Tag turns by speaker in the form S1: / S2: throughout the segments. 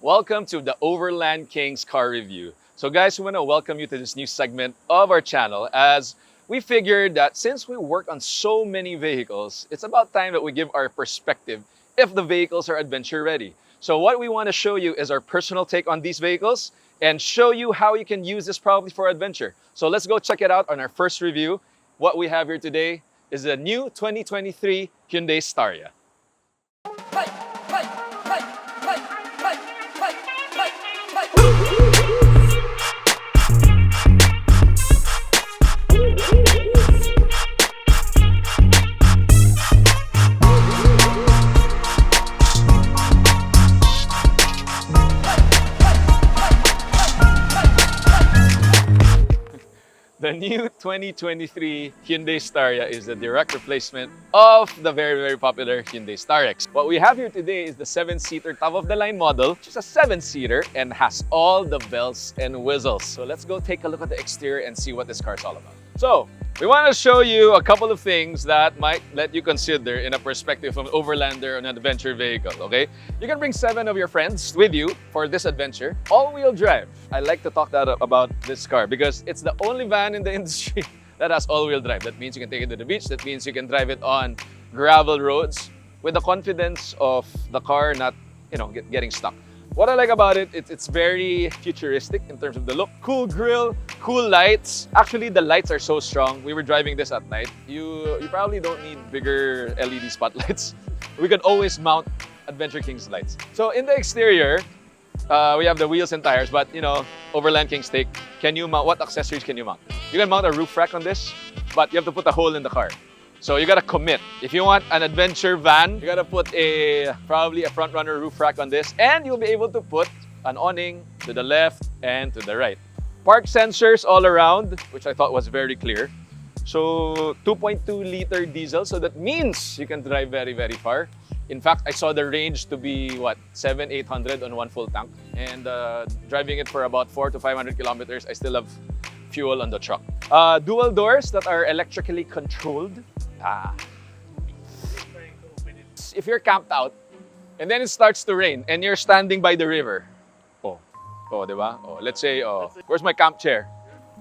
S1: Welcome to the Overland Kings car review. So guys, we want to welcome you to this new segment of our channel as we figured that since we work on so many vehicles, it's about time that we give our perspective if the vehicles are adventure ready. So what we want to show you is our personal take on these vehicles and show you how you can use this probably for adventure. So let's go check it out on our first review. What we have here today is the new 2023 Hyundai Staria. The new 2023 Hyundai Staria is the direct replacement of the very popular Hyundai Starex. What we have here today is the 7-seater top-of-the-line model, which is a 7-seater and has all the bells and whistles. So let's go take a look at the exterior and see what this car is all about. So, we want to show you a couple of things that might let you consider in a perspective of an overlander or an adventure vehicle, okay? You can bring 7 of your friends with you for this adventure. All-wheel drive. I like to talk about this car because it's the only van in the industry that has all-wheel drive. That means you can take it to the beach. That means you can drive it on gravel roads with the confidence of the car not, getting stuck. What I like about it, it's very futuristic in terms of the look. Cool grille, cool lights. Actually, the lights are so strong. We were driving this at night. You probably don't need bigger LED spotlights. We can always mount Adventure Kings lights. So in the exterior, we have the wheels and tires, but Overland Kings take, what accessories can you mount? You can mount a roof rack on this, but you have to put a hole in the car. So you gotta commit. If you want an adventure van, you gotta put probably a front runner roof rack on this, and you'll be able to put an awning to the left and to the right. Park sensors all around, which I thought was very clear. So 2.2-liter diesel, so that means you can drive very far. In fact, I saw the range to be 700-800 on one full tank, and driving it for about 400 to 500 kilometers, I still have fuel on the truck. Dual doors that are electrically controlled. If you're camped out and then it starts to rain and you're standing by the river, diba? Let's say, where's my camp chair?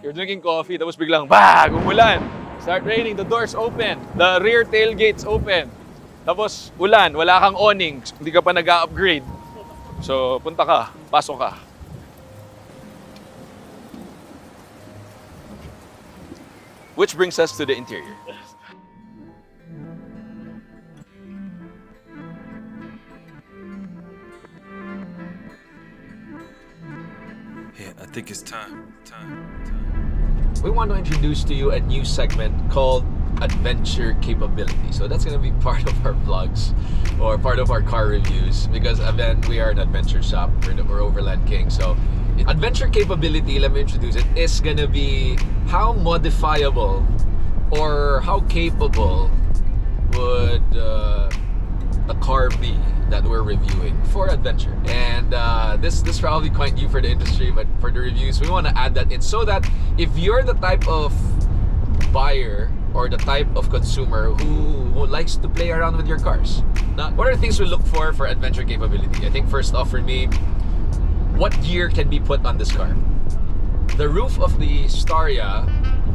S1: You're drinking coffee, tapos biglang, umulan. Start raining, the doors open, the rear tailgates open. Tapos ulan, wala kang awning, hindi ka pa nag-upgrade. So punta ka, pasok ka. Which brings us to the interior.
S2: Yeah, I think it's time.
S1: We want to introduce to you a new segment called Adventure Capability. So that's going to be part of our vlogs or part of our car reviews because again, we are an adventure shop. We're Overland Kings. So Adventure Capability, let me introduce it, is going to be how modifiable or how capable would the car be that we're reviewing for adventure. And this is probably quite new for the industry, but for the reviews, we want to add that in so that if you're the type of buyer or the type of consumer who likes to play around with your cars. Now, what are the things we look for adventure capability? I think first off for me, what gear can be put on this car? The roof of the Staria,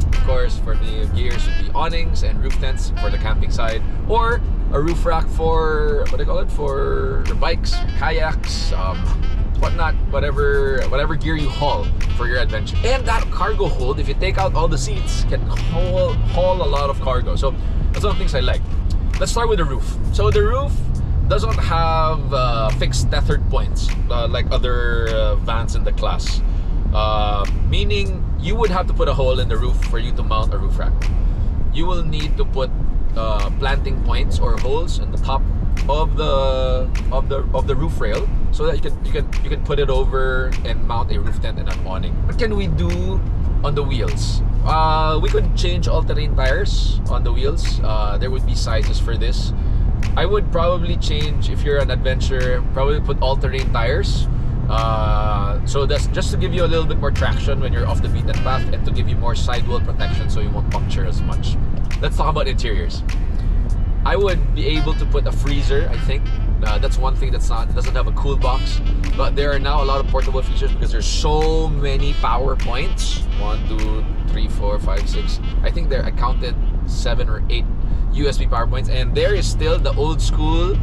S1: of course, for me, gears would be awnings and roof tents for the camping side, or a roof rack for, for your bikes, kayaks, whatnot, whatever gear you haul for your adventure. And that cargo hold, if you take out all the seats, can haul a lot of cargo. So that's one of the things I like. Let's start with the roof. So the roof doesn't have fixed tethered points like other vans in the class. Meaning you would have to put a hole in the roof for you to mount a roof rack. You will need to put planting points or holes in the top of the roof rail so that you can put it over and mount a roof tent and an awning. What can we do on the wheels? We could change all-terrain tires on the wheels. There would be sizes for this. I would probably change, if you're an adventurer, probably put all-terrain tires. So that's just to give you a little bit more traction when you're off the beaten path and to give you more sidewall protection so you won't puncture as much. Let's talk about interiors. I would be able to put a freezer, I think, That's one thing it doesn't have a cool box. But there are now a lot of portable features because there's so many power points. 1, 2, 3, 4, 5, 6. I think I counted 7 or 8 USB power points, and there is still the old school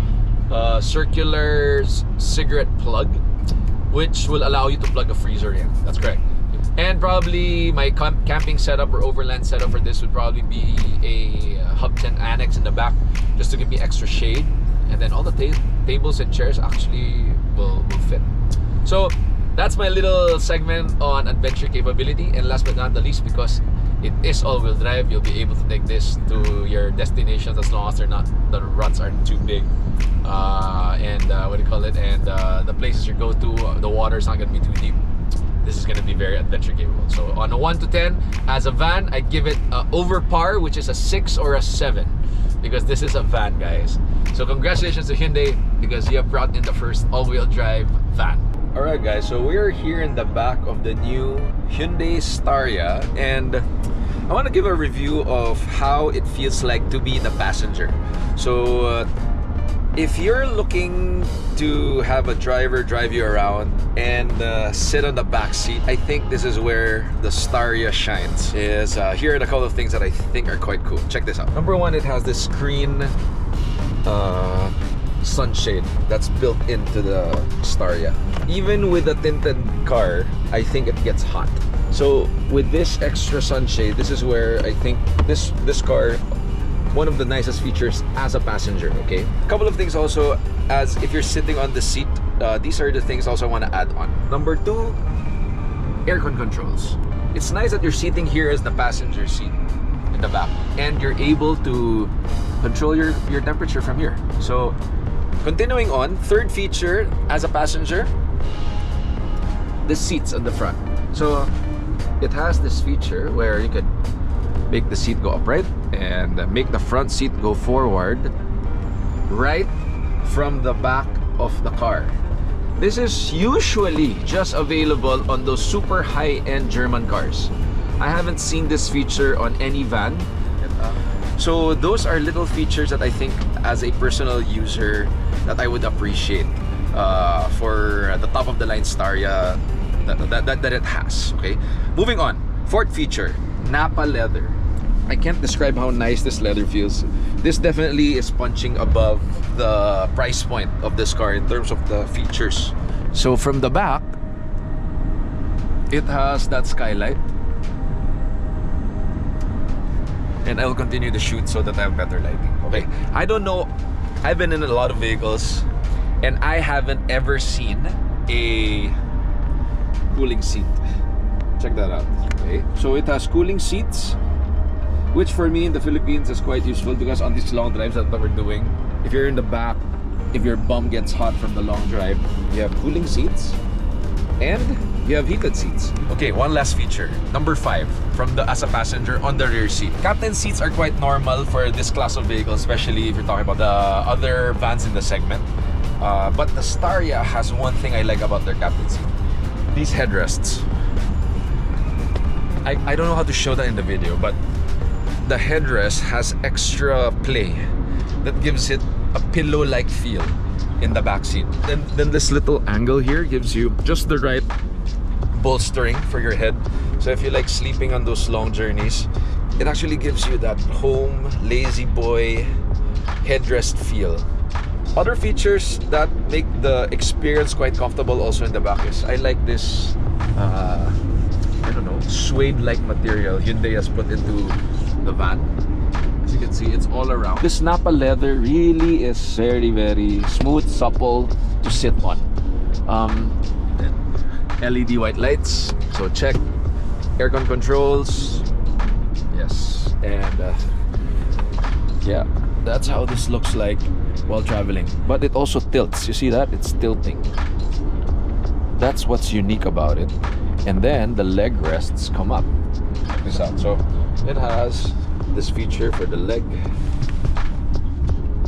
S1: circular cigarette plug, which will allow you to plug a freezer in. That's correct. And probably my camping setup or overland setup for this would probably be a hub tent annex in the back, just to give me extra shade. And then all the tables and chairs actually will fit. So that's my little segment on adventure capability. And last but not the least, because it is all-wheel drive, you'll be able to take this to your destinations as long as the ruts aren't too big. And the places you go to, the water's not gonna be too deep. This is gonna be very adventure capable. So on a 1 to 10, as a van, I give it over par, which is a 6 or a 7, because this is a van, guys. So congratulations to Hyundai, because you have brought in the first all-wheel drive van. Alright guys, so we're here in the back of the new Hyundai Staria, and I want to give a review of how it feels like to be the passenger. So if you're looking to have a driver drive you around and sit on the back seat, I think this is where the Staria shines. Here are a couple of things that I think are quite cool. Check this out. Number one, it has this screen sunshade that's built into the Staria. Even with a tinted car, I think it gets hot. So with this extra sunshade, this is where I think this car, one of the nicest features as a passenger. Okay, a couple of things also, as if you're sitting on the seat, these are the things also I want to add on. Number two, aircon controls. It's nice that you're sitting here as the passenger seat in the back, and you're able to control your temperature from here. So continuing on, third feature as a passenger, the seats on the front. So it has this feature where you could make the seat go upright and make the front seat go forward right from the back of the car. This is usually just available on those super high-end German cars. I haven't seen this feature on any van. So those are little features that I think as a personal user that I would appreciate for the top of the line Staria that it has. Okay, moving on. Fourth feature, Nappa leather. I can't describe how nice this leather feels. This definitely is punching above the price point of this car in terms of the features. So from the back, it has that skylight. And I'll continue to shoot so that I have better lighting. Okay, I don't know, I've been in a lot of vehicles and I haven't ever seen a cooling seat. Check that out. Okay, so it has cooling seats, which for me in the Philippines is quite useful because on these long drives that we're doing, if you're in the back, if your bum gets hot from the long drive, you have cooling seats and you have heated seats. Okay, one last feature. Number 5, as a passenger on the rear seat. Captain seats are quite normal for this class of vehicle, especially if you're talking about the other vans in the segment. But the Staria has one thing I like about their captain seat. These headrests. I don't know how to show that in the video, but the headrest has extra play that gives it a pillow-like feel in the back seat. Then this little angle here gives you just the right bolstering for your head. So if you like sleeping on those long journeys, it actually gives you that home, lazy boy headrest feel. Other features that make the experience quite comfortable also in the back is I like this I don't know, suede-like material Hyundai has put into the van. As you can see, it's all around. This Nappa leather really is very, very smooth, supple to sit on. LED white lights, so check. Aircon controls, yes, and yeah, that's how this looks like while traveling. But it also tilts. You see that? It's tilting. That's what's unique about it. And then the leg rests come up. Check this out. So it has this feature for the leg.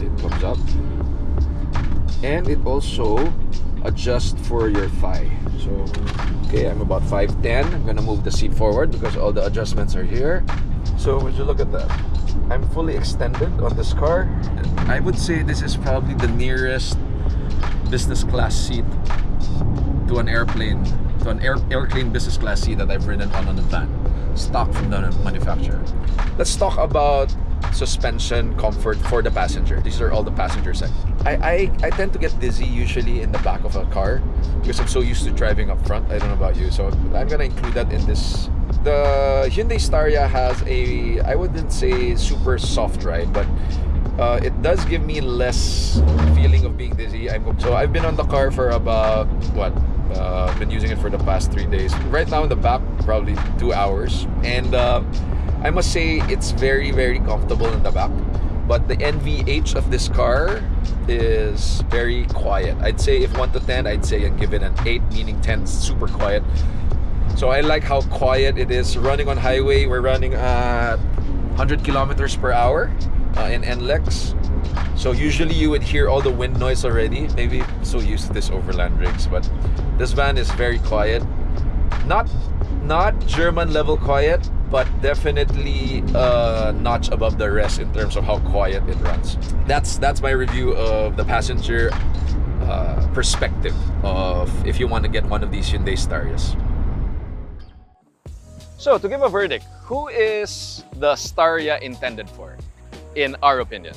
S1: It comes up, and it also adjusts for your thigh. So okay, I'm about 5'10". I'm gonna move the seat forward because all the adjustments are here. So would you look at that? I'm fully extended on this car. I would say this is probably the nearest business class seat to an airplane, to an airplane business class seat that I've ridden on a van, stock from the manufacturer. Let's talk about suspension comfort for the passenger. These are all the passenger side. I tend to get dizzy usually in the back of a car because I'm so used to driving up front. I don't know about you, so I'm gonna include that in this. The Hyundai Staria has a, I wouldn't say super soft ride, but it does give me less feeling of being dizzy. So I've been on the car for about what? Been using it for the past 3 days. Right now in the back, probably 2 hours, and I must say it's very, very comfortable in the back. But the NVH of this car is very quiet. I'd say if 1 to 10, I'd say I'd give it an 8, meaning 10 is super quiet. So I like how quiet it is. Running on highway, we're running at 100 kilometers per hour in NLEX. So usually you would hear all the wind noise already. Maybe I'm so used to this Overland rigs, but this van is very quiet. Not German level quiet, but definitely a notch above the rest in terms of how quiet it runs. That's my review of the passenger perspective of if you want to get one of these Hyundai Starias.
S3: So, to give a verdict, who is the Staria intended for, in our opinion?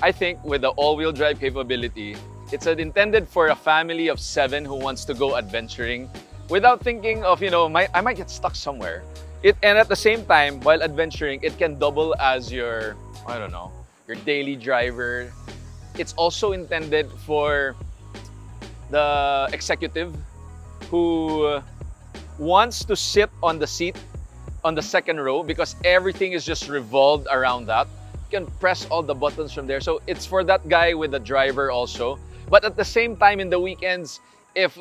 S3: I think with the all-wheel drive capability, it's intended for a family of 7 who wants to go adventuring without thinking of, I might get stuck somewhere. And at the same time, while adventuring, it can double as your, your daily driver. It's also intended for the executive who wants to sit on the seat on the second row because everything is just revolved around that. You can press all the buttons from there. So it's for that guy with the driver also. But at the same time, in the weekends, if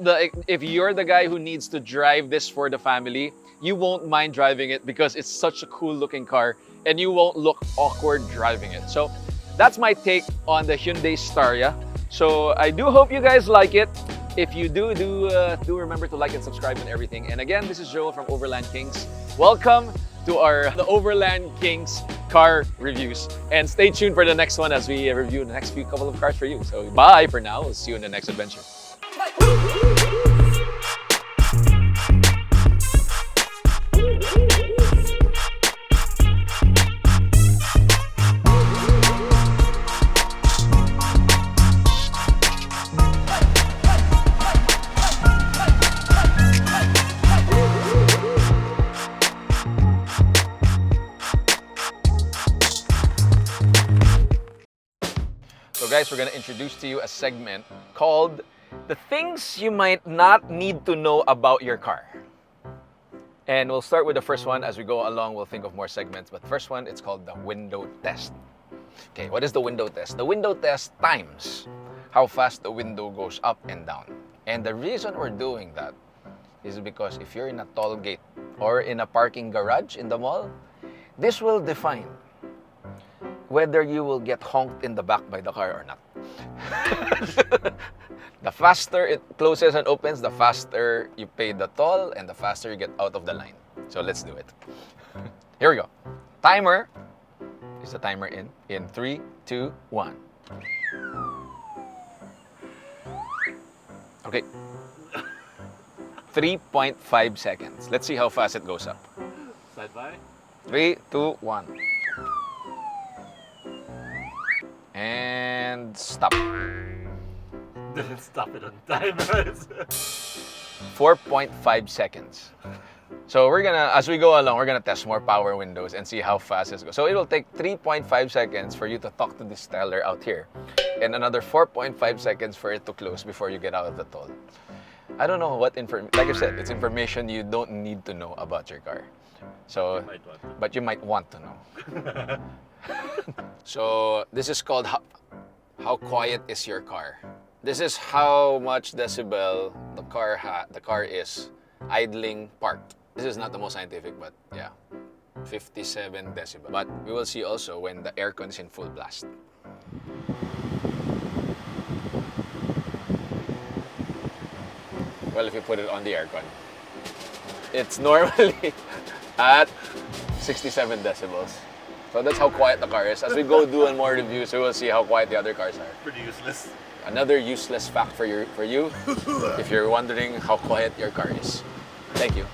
S3: you're the guy who needs to drive this for the family, you won't mind driving it because it's such a cool looking car and you won't look awkward driving it. So that's my take on the Hyundai Staria. So I do hope you guys like it. If you do remember to like and subscribe and everything. And again, this is Joel from Overland Kings. Welcome to the Overland Kings car reviews. And stay tuned for the next one as we review the next couple of cars for you. So bye for now. We'll see you in the next adventure. So guys, we're gonna introduce to you a segment called The Things You Might Not Need to Know About Your Car. And we'll start with the first one. As we go along, we'll think of more segments. But the first one, it's called the window test. Okay, what is the window test? The window test times how fast the window goes up and down. And the reason we're doing that is because if you're in a toll gate or in a parking garage in the mall, this will define whether you will get honked in the back by the car or not. The faster it closes and opens, the faster you pay the toll and the faster you get out of the line. So let's do it. Here we go. Timer. Is the timer in 3, 2, 1. Okay. 3.5 seconds. Let's see how fast it goes up.
S4: Side by.
S3: 3, 2, 1. And stop.
S4: Didn't stop it on time.
S3: 4.5 seconds. So we're gonna, as we go along, we're gonna test more power windows and see how fast it goes. So it will take 3.5 seconds for you to talk to this teller out here, and another 4.5 seconds for it to close before you get out of the toll. I don't know what information. Like I said, it's information you don't need to know about your car. So, but you might want to know. So this is called how quiet is your car. This is how much decibel the car is idling parked. This is not the most scientific, but yeah, 57 decibel. But we will see also when the aircon is in full blast. Well, if you put it on the aircon, it's normally at 67 decibels. So that's how quiet the car is. As we go do more reviews, we will see how quiet the other cars are.
S4: Pretty useless.
S3: Another useless fact for you if you're wondering how quiet your car is. Thank you.